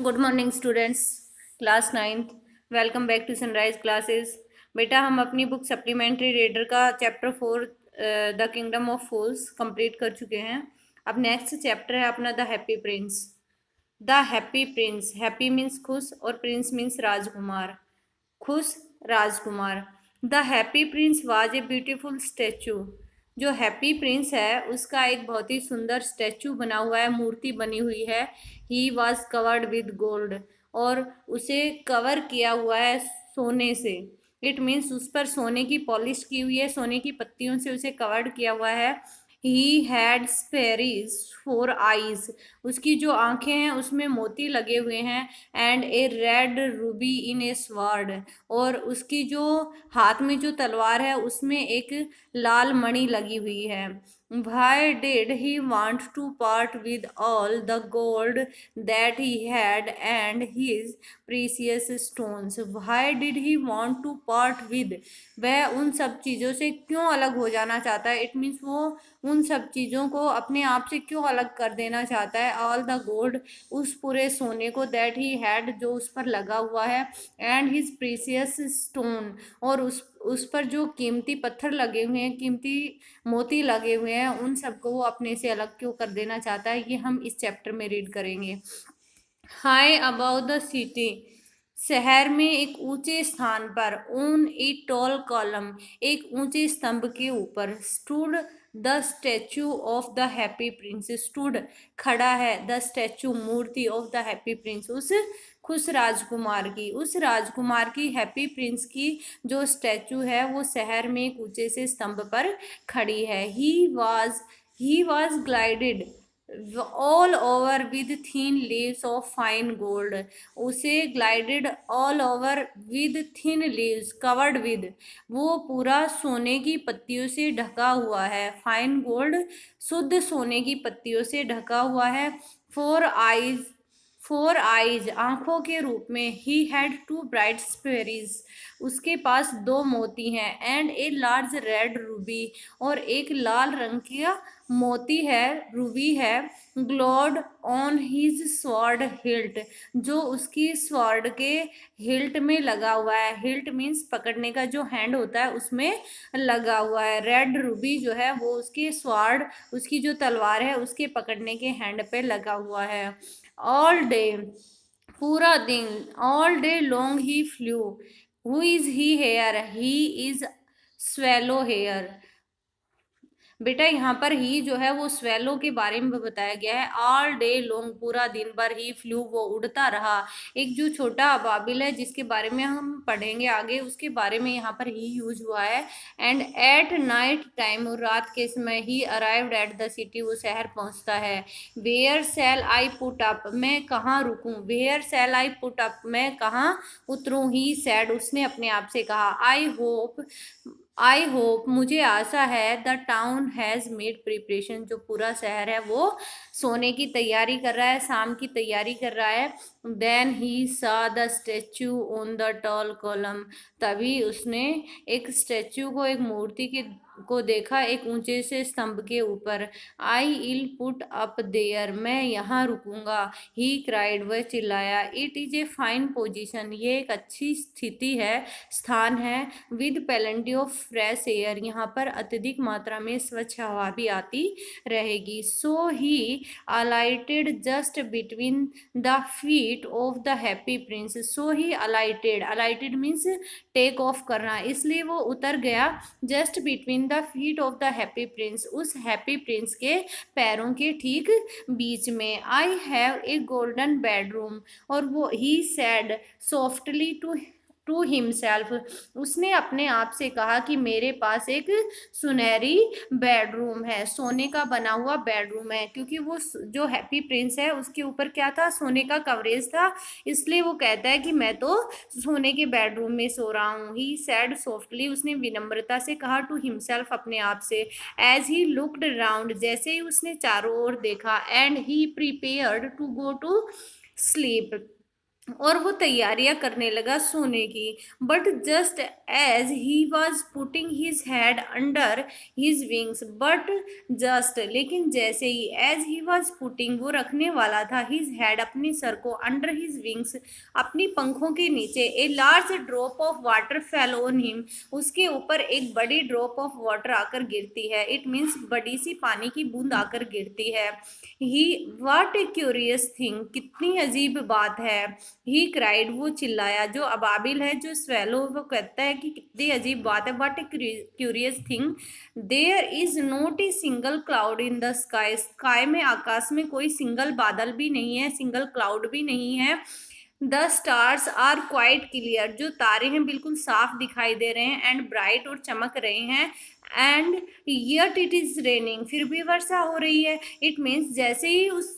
Good morning students, class ninth. Welcome back to Sunrise classes. बेटा, हम अपनी book supplementary reader का chapter 4 the kingdom of fools complete कर चुके हैं। अब नेक्स्ट चैप्टर है अपना the happy prince. The happy prince, happy means खुश और प्रिंस मीन्स राजकुमार, खुश राजकुमार। The happy prince was a beautiful statue. जो हैप्पी प्रिंस है उसका एक बहुत ही सुंदर स्टैचू बना हुआ है, मूर्ति बनी हुई है। He was covered with gold, और उसे कवर किया हुआ है सोने से। इट मीन्स उस पर सोने की पॉलिश की हुई है, सोने की पत्तियों से उसे कवर्ड किया हुआ है। ही हैड स्पेरीज 4 आइज, उसकी जो आंखें हैं उसमें मोती लगे हुए हैं। And A red Ruby in A sword, और उसकी जो हाथ में जो तलवार है उसमें एक लाल मणि लगी हुई है। Why did he want to part with all the gold that he had and his precious stones? Why did he want to part with? वह उन सब चीज़ों से क्यों अलग हो जाना चाहता है? इट मीन्स वो उन सब चीज़ों को अपने आप से क्यों अलग कर देना चाहता है? ऑल द गोल्ड, उस पूरे सोने को, दैट ही हैड, जो उस पर लगा हुआ है, एंड हिज प्रीसियस स्टोन, और उस पर जो कीमती पत्थर लगे हुए हैं, कीमती मोती लगे हुए हैं, उन सबको वो अपने से अलग क्यों कर देना चाहता है? ये हम इस चैप्टर में रीड करेंगे। हाई अबाउट द सिटी, शहर में एक ऊंचे स्थान पर, ऑन ए टॉल कॉलम, एक ऊंचे स्तंभ के ऊपर, stood the statue of the happy prince, stood खड़ा है, द स्टैचू मूर्ति, ऑफ द हैप्पी प्रिंस, उस खुश राजकुमार की, उस राजकुमार की, हैप्पी प्रिंस की जो स्टैचू है वो शहर में एक ऊंचे से स्तंभ पर खड़ी है। He was gilded all over with thin leaves of fine gold, उसे gilded all over with thin leaves covered with, वो पूरा सोने की पत्तियों से ढका हुआ है। फाइन गोल्ड, शुद्ध सोने की पत्तियों से ढका हुआ है। 4 आइज, 4 आइज, आंखों के रूप में। ही हैड 2 ब्राइट स्पेरीज, उसके पास 2 मोती हैं। And a large red Ruby, और एक लाल रंग का मोती है, रूबी है। Glowed on his sword hilt, जो उसकी स्वॉर्ड के हिल्ट में लगा हुआ है। हिल्ट मीन्स पकड़ने का जो हैंड होता है उसमें लगा हुआ है। रेड रूबी जो है वो उसके स्वॉर्ड, उसकी जो तलवार है उसके पकड़ने के हैंड पे लगा हुआ है। ऑल डे, पूरा दिन, all day long he flew. Who is he here? He is swallow here. बेटा, यहाँ पर ही जो है वो स्वेलो के बारे में बताया गया है। ऑल डे लॉन्ग, पूरा दिन भर, ही फ्लू, वो उड़ता रहा। एक जो छोटा अबाबिल है जिसके बारे में हम पढ़ेंगे आगे, उसके बारे में यहाँ पर ही यूज हुआ है। एंड एट नाइट टाइम, और रात के समय, he arrived at the city, वो शहर पहुंचता है। Where shall I put up, मैं कहाँ रुकूं? Where shall I put up, मैं कहाँ उतरूं? ही सैड, उसने अपने आप से कहा। आई होप, मुझे आशा है, the town has made preparation, जो पूरा शहर है वो सोने की तैयारी कर रहा है, शाम की तैयारी कर रहा है। देन ही सा the statue on the tall column, तभी उसने एक स्टैचू को, एक मूर्ति को देखा एक ऊंचे से स्तंभ के ऊपर। आई इल पुट अप देयर, मैं यहाँ रुकूंगा। ही क्राइड, वह चिल्लाया। It is a fine position, ये एक अच्छी स्थिति है, स्थान है। With plenty of fresh air, यहाँ पर अत्यधिक मात्रा में स्वच्छ हवा भी आती रहेगी। So he alighted just between the feet of the happy prince, so he alighted, alighted means take off करना, इसलिए वो उतर गया। Just between the feet of the happy prince, उस हैप्पी प्रिंस के पैरों के ठीक बीच में। I have a golden bedroom, और वो he said softly to himself, उसने अपने आप से कहा कि मेरे पास एक सुनहरी बेडरूम है, सोने का बना हुआ बेडरूम है। क्योंकि वो जो हैप्पी प्रिंस है उसके ऊपर क्या था? सोने का कवरेज था, इसलिए वो कहता है कि मैं तो सोने के बेडरूम में सो रहा हूँ। ही सैड सॉफ्टली, उसने विनम्रता से कहा, टू हिमसेल्फ, अपने आप से। एज ही लुक्ड राउंड, जैसे ही उसने चारों ओर देखा। And he prepared to go to sleep, और वो तैयारियां करने लगा सोने की। But just as he was putting his head under his wings, but just लेकिन जैसे ही, एज ही वॉज पुटिंग वो रखने वाला था, हिज हेड अपने सर को, अंडर हिज विंग्स अपनी पंखों के नीचे, a large drop of water fell on him, उसके ऊपर एक बड़ी ड्रॉप ऑफ वाटर आकर गिरती है। इट मीन्स बड़ी सी पानी की बूंद आकर गिरती है। ही, व्हाट ए क्यूरियस थिंग, कितनी अजीब बात है। ही क्राइड, वो चिल्लाया। जो अबाबिल है, जो स्वेलो, वो कहता है कि कितनी अजीब बात है, what a curious thing, there is not a single cloud in the sky, sky में, आकाश में कोई सिंगल बादल भी नहीं है, सिंगल क्लाउड भी नहीं है। The stars are quite clear, जो तारे हैं बिल्कुल साफ दिखाई दे रहे हैं, एंड ब्राइट, और चमक रहे हैं, and yet it is raining, फिर भी वर्षा हो रही है। इट मीन्स जैसे ही उस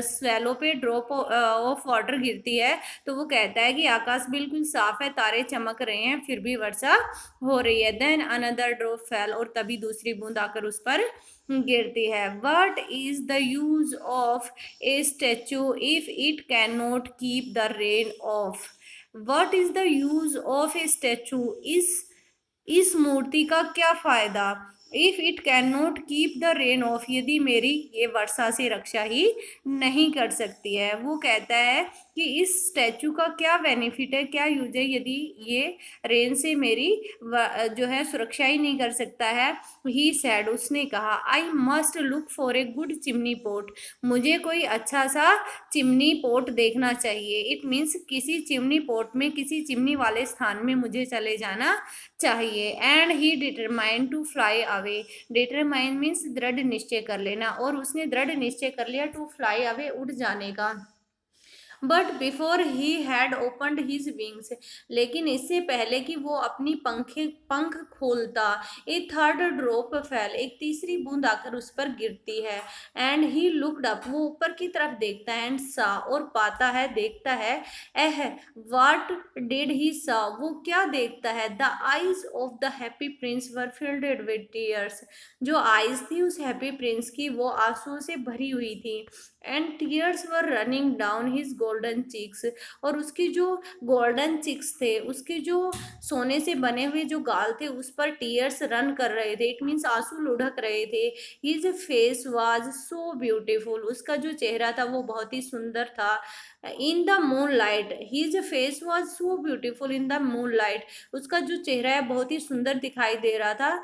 स्वेलो पे ड्रॉप ऑफ वाटर गिरती है, तो वो कहता है कि आकाश बिल्कुल साफ है, तारे चमक रहे हैं, फिर भी वर्षा हो रही है। देन अनदर ड्रॉप फेल, और तभी दूसरी बूंद आकर उस पर गिरती है। What is the use of A statue if it can not keep the rain of, what is the use of A statue, इस मूर्ति का क्या फायदा, if it can not keep the rain of, यदि मेरी ये वर्षा से रक्षा ही नहीं कर सकती है। वो कहता है कि इस स्टैचू का क्या बेनिफिट है, क्या यूज है, यदि ये रेन से मेरी जो है सुरक्षा ही नहीं कर सकता है। ही सैड, उसने कहा, I must look for a good chimney pot, मुझे कोई अच्छा सा चिमनी पोट देखना चाहिए। इट मीन्स किसी चिमनी पोट में, किसी चिमनी वाले स्थान में मुझे चले जाना चाहिए। And he determined to fly away, determined means दृढ़ निश्चय कर लेना, और उसने दृढ़ निश्चय कर लिया टू फ्लाई अवे, उड़ जाने का। But before he had opened his wings, लेकिन इससे पहले कि वो अपनी पंख खोलता, ए थर्ड ड्रॉप फेल, एक तीसरी बूंद आकर उस पर गिरती है। एंड ही लुक्ड अप, वो ऊपर की तरफ देखता है, एंड सा, और पाता है, देखता है। एह, व्हाट डिड ही सा, वो क्या देखता है। The eyes of the happy Prince were filled with tears, जो आईज थी उस हैप्पी प्रिंस की, वो आंसुओं से भरी हुई थी। And tears were running down his golden cheeks, और उसकी जो गोल्डन चिक्स थे, उसके जो सोने से बने हुए जो गाल थे, उस पर टीयर्स रन कर रहे थे। इट मीन्स आंसू लुढ़क रहे थे। His face was so beautiful, उसका जो चेहरा था वो बहुत ही सुंदर था। In the moon light, his face was so beautiful in the moon light, उसका जो चेहरा है बहुत ही सुंदर दिखाई दे रहा था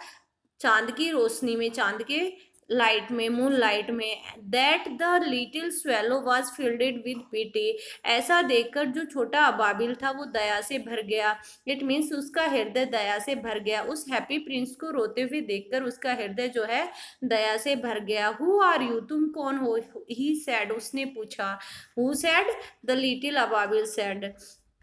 चांद की रोशनी में, चांद के लाइट में, मून लाइट में। That the little swallow was filled with pity, ऐसा देखकर जो छोटा अबाबिल था वो दया से भर गया। इट मीन्स उसका हृदय दया से भर गया, उस हैप्पी प्रिंस को रोते हुए देखकर उसका हृदय जो है दया से भर गया। हु आर यू, तुम कौन हो, ही सैड, उसने पूछा। हु सैड, द लिटिल अबाबिल सैड।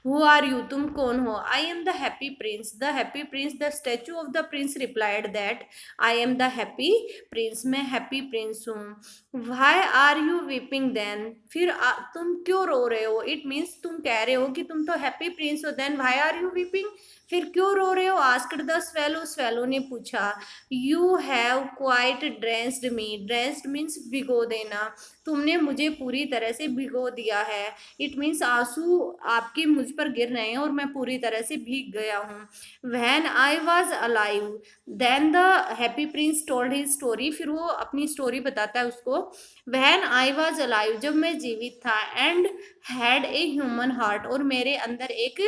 हु आर यू, तुम कौन हो। I am the happy prince, the happy prince, the statue of the prince replied that I am the happy prince, मैं हैप्पी प्रिंस हूँ। Why are you weeping then, फिर तुम क्यों रो रहे हो। इट मीन्स तुम कह रहे हो कि तुम तो हैप्पी प्रिंस हो, then why are you weeping, फिर क्यों रो रहे हो। आस्क्ड द स्वेलो, स्वेलो ने पूछा। You have quite drenched me, drenched means भिगो देना, तुमने मुझे पूरी तरह से भिगो दिया है। इट मीन्स आंसू आपके मुझ पर गिर रहे हैं और मैं पूरी तरह से भीग गया हूँ। When I was alive, then the happy prince told his story, फिर वो अपनी स्टोरी बताता है उसको। व्हेन आई वॉज अलाइव, जब मैं जीवित था, and had a human heart, और मेरे अंदर एक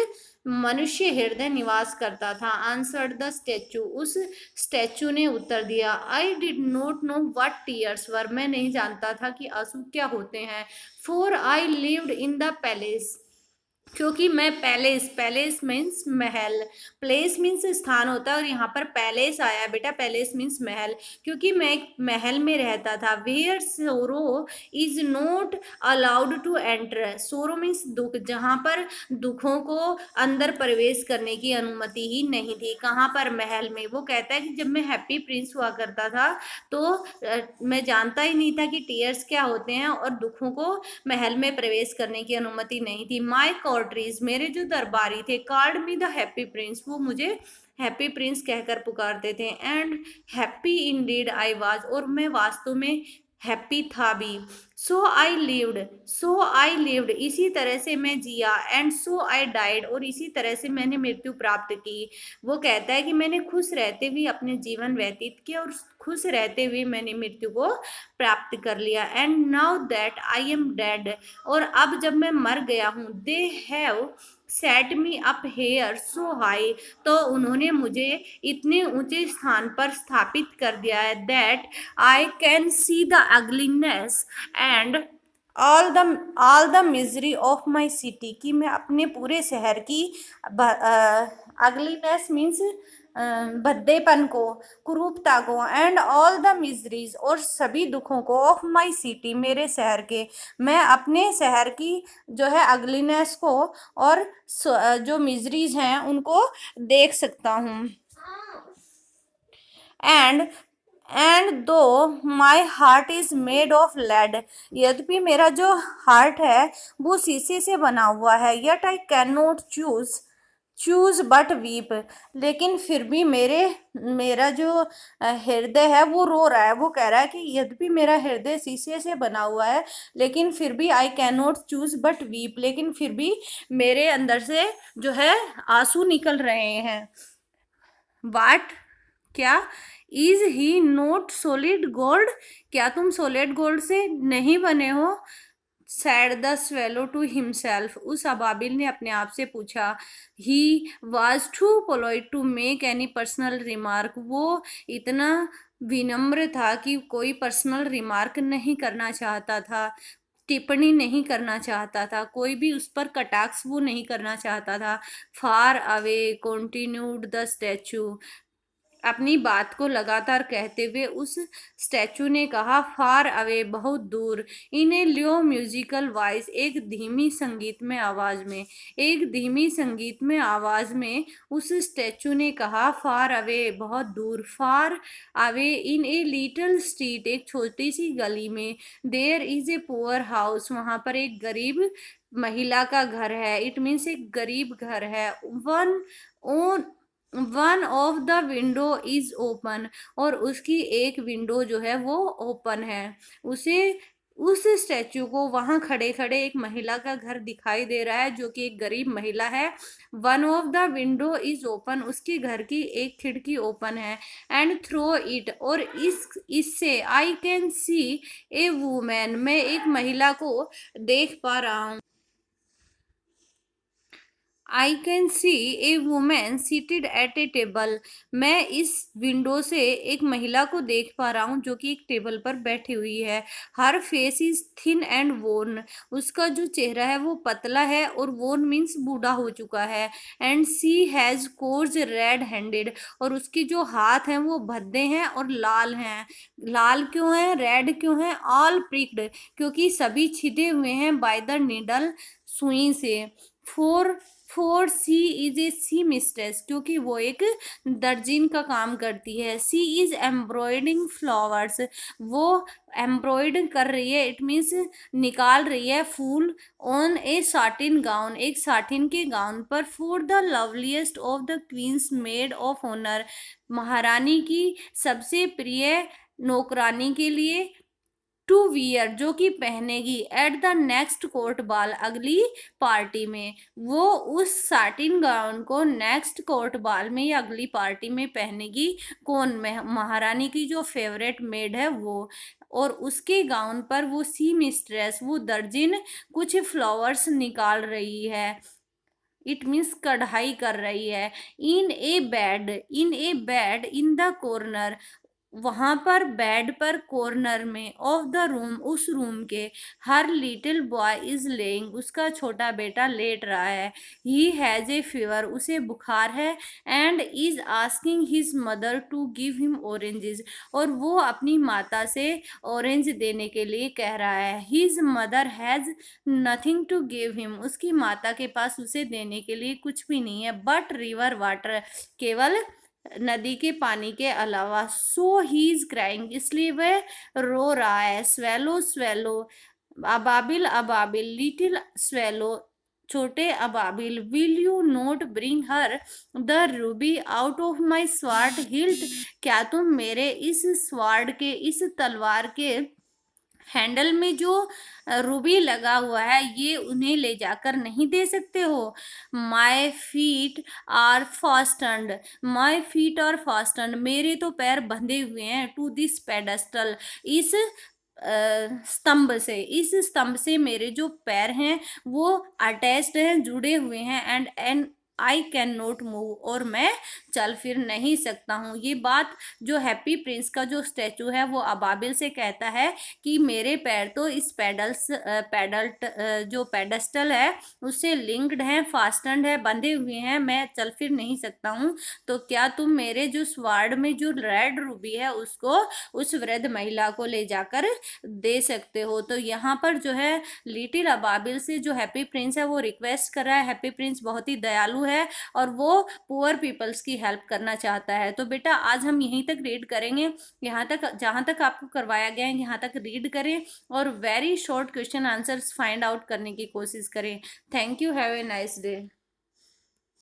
मनुष्य हृदय निवास करता था। आंसर्ड द स्टैचू, उस स्टैचू ने उत्तर दिया। I did not know what tears were, मैं नहीं जानता था कि आंसू क्या होते हैं। For I lived in the palace, क्योंकि मैं पैलेस, पैलेस मीन्स महल, प्लेस मीन्स स्थान होता है, और यहाँ पर पैलेस आया बेटा, पैलेस मीन्स महल, क्योंकि मैं एक महल में रहता था। Where sorrow is not allowed to enter, sorrow means दुख, जहाँ पर दुखों को अंदर प्रवेश करने की अनुमति ही नहीं थी। कहाँ पर, महल में। वो कहता है कि जब मैं हैप्पी प्रिंस हुआ करता था तो मैं जानता ही नहीं था कि टीयर्स क्या होते हैं, और दुखों को महल में प्रवेश करने की अनुमति नहीं थी। माई कॉर्टरीज, मेरे जो दरबारी थे, called me the happy Prince, वो मुझे हैप्पी प्रिंस कहकर पुकारते थे। And happy Indeed I was, और मैं वास्तव में हैप्पी था भी। सो आई लिव्ड, इसी तरह से मैं जिया, एंड सो आई डाइड, और इसी तरह से मैंने मृत्यु प्राप्त की। वो कहता है कि मैंने खुश रहते हुए अपने जीवन व्यतीत किया और खुश रहते हुए मैंने मृत्यु को प्राप्त कर लिया। And now that I am dead, और अब जब मैं मर गया हूँ, they have set me up here so high, तो उन्होंने मुझे इतने ऊंचे स्थान पर स्थापित कर दिया है, that I can see the ugliness and all the misery of my city, कि मैं अपने पूरे शहर की अगलीनेस मीन्स भद्देपन को, कुरूपता को, एंड ऑल द मिजरीज, और सभी दुखों को, ऑफ माई सिटी, मेरे शहर के, मैं अपने शहर की जो है अगलीनेस को और जो मिजरीज हैं उनको देख सकता हूँ। And though my heart is made of lead, यद्यपि मेरा जो हार्ट है वो शीशे से बना हुआ है, yet I can not choose but weep, लेकिन फिर भी मेरा जो हृदय है वो रो रहा है। वो कह रहा है कि यद्यपि मेरा हृदय शीशे से बना हुआ है, लेकिन फिर भी I can not choose but weep, लेकिन फिर भी मेरे अंदर से जो है आंसू निकल रहे हैं। वाट, क्या, is he not solid gold, क्या तुम सॉलिड गोल्ड से नहीं बने हो? Said the swallow to himself, उस अबाबिल ने अपने आप से पूछा। He was too polite to make any personal remark, वो इतना विनम्र था कि कोई पर्सनल रिमार्क नहीं करना चाहता था, टिप्पणी नहीं करना चाहता था, कोई भी उस पर कटाक्ष वो नहीं करना चाहता था। Far away continued the statue, अपनी बात को लगातार कहते हुए उस स्टैचू ने कहा, फार अवे, बहुत दूर, इन ए लो म्यूजिकल वॉइस, एक धीमी संगीतमय आवाज में, एक धीमी संगीतमय आवाज में उस स्टैचू ने कहा, फार अवे, बहुत दूर, far away in a little street, एक छोटी सी गली में, there is a poor house, वहां पर एक गरीब महिला का घर है, इट मीन्स एक गरीब घर है। One one of the window is open, और उसकी एक विंडो जो है वो ओपन है। उसे, उस स्टैचू को वहां खड़े खड़े एक महिला का घर दिखाई दे रहा है जो कि एक गरीब महिला है। One of the window is open, उसके घर की एक खिड़की ओपन है। एंड थ्रो इट, और इससे I can see A women, मैं एक महिला को देख पा रहा हूँ। I can see A women seated at A table, मैं इस विंडो से एक महिला को देख पा रहा हूँ जो कि एक टेबल पर बैठी हुई है। Her face is thin and worn, उसका जो चेहरा है वो पतला है और वोर्न मीन्स बूढ़ा हो चुका है। And she has coarse red handed, और उसके जो हाथ हैं वो भद्दे हैं और लाल हैं। लाल क्यों है, रेड क्यों है? ऑल प्रिक्ड, क्योंकि सभी छिदे हुए हैं बाय द नीडल, सुई से। For for she is a seamstress, क्योंकि वो एक दर्जिन का काम करती है। सी इज एम्ब्रॉयडिंग फ्लावर्स, वो एम्ब्रॉयड कर रही है, इट मीन्स निकाल रही है फूल, ऑन ए साटिन गाउन, एक साटिन के गाउन पर, for the loveliest of the queen's maid of honour, महारानी की सबसे प्रिय नौकरानी के लिए, टू वियर, जो कि पहनेगी, एट द नेक्स्ट कोर्ट बाल, अगली पार्टी में। वो उस साटिन गाउन को नेक्स्ट कोर्ट बाल में या अगली पार्टी में पहनेगी। कौन? महारानी की जो फेवरेट मेड है वो। और उसके गाउन पर वो सी मिस्ट्रेस, वो दर्जिन कुछ फ्लावर्स निकाल रही है, इट मीन्स कढ़ाई कर रही है। इन ए बेड इन द कॉर्नर, वहां पर बेड पर कॉर्नर में, ऑफ द रूम, उस रूम के, her little boy is laying, उसका छोटा बेटा लेट रहा है। ही हैज ए फीवर, उसे बुखार है। And is asking his mother to give him oranges, और वो अपनी माता से ऑरेंज देने के लिए कह रहा है। His mother has nothing to give him, उसकी माता के पास उसे देने के लिए कुछ भी नहीं है, बट रिवर वाटर, केवल नदी के पानी के अलावा। सो ही इज क्राइंग, इसलिए वह रो रहा है। स्वेलो स्वेलो, अबाबिल अबाबिल, लिटिल स्वेलो, छोटे अबाबिल, will you not bring her the ruby out of my sword hilt, क्या तुम मेरे इस स्वार्ड के, इस तलवार के हैंडल में जो रूबी लगा हुआ है ये उन्हें ले जाकर नहीं दे सकते हो। My feet are fastened, my feet are fastened, मेरे तो पैर बंधे हुए हैं टू दिस पेडस्टल, इस स्तंभ से, इस स्तंभ से मेरे जो पैर हैं वो अटैच्ड हैं, जुड़े हुए हैं। And I can not move, और मैं चल फिर नहीं सकता हूँ। ये बात जो हैप्पी प्रिंस का जो स्टैचू है वो अबाबिल से कहता है कि मेरे पैर तो इस जो पेडस्टल है उससे लिंक्ड है, फास्टनड है, बंधे हुए हैं, मैं चल फिर नहीं सकता हूँ। तो क्या तुम मेरे जो स्वार्ड में जो रेड रूबी है उसको उस वृद्ध महिला को ले जाकर दे सकते हो। तो यहाँ पर जो है लिटिल अबाबिल से जो हैप्पी प्रिंस है वो रिक्वेस्ट कर रहा है। हैप्पी प्रिंस बहुत ही दयालु है और वो पुअर पीपल्स की हेल्प करना चाहता है। तो बेटा आज हम यहीं तक रीड करेंगे, यहाँ तक जहाँ तक आपको करवाया गया है यहाँ तक रीड करें और very short question answers find out करने की कोशिश करें। Thank you, have a nice day.